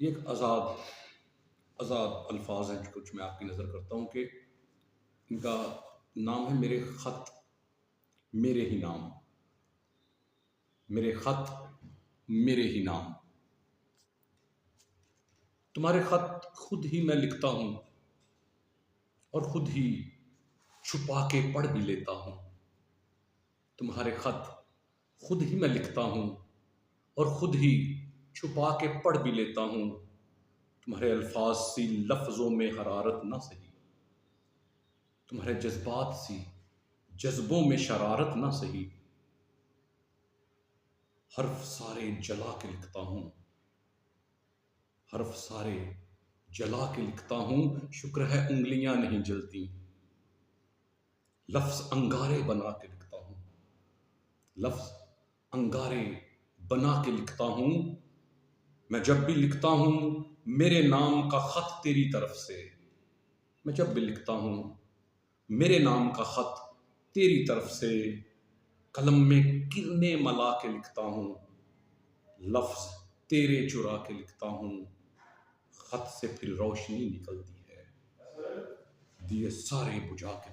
یہ ایک آزاد الفاظ ہیں، کچھ میں آپ کی نظر کرتا ہوں کہ ان کا نام ہے میرے خط، میرے ہی نام، میرے خط میرے ہی نام۔ تمہارے خط خود ہی میں لکھتا ہوں اور خود ہی چھپا کے پڑھ بھی لیتا ہوں۔ تمہارے خط خود ہی میں لکھتا ہوں اور خود ہی چھپا کے پڑھ بھی لیتا ہوں۔ تمہارے الفاظ سی لفظوں میں حرارت نہ سہی، تمہارے جذبات سی جذبوں میں شرارت نہ سہی۔ حرف سارے جلا کے لکھتا ہوں، حرف سارے جلا کے لکھتا ہوں، شکر ہے انگلیاں نہیں جلتی۔ لفظ انگارے بنا کے لکھتا ہوں، لفظ انگارے بنا کے لکھتا ہوں۔ میں جب بھی لکھتا ہوں میرے نام کا خط تیری طرف سے، میں جب بھی لکھتا ہوں میرے نام کا خط تیری طرف سے، قلم میں کرنیں ملا کے لکھتا ہوں، لفظ تیرے چرا کے لکھتا ہوں۔ خط سے پھر روشنی نکلتی ہے، دیے سارے بجھا کے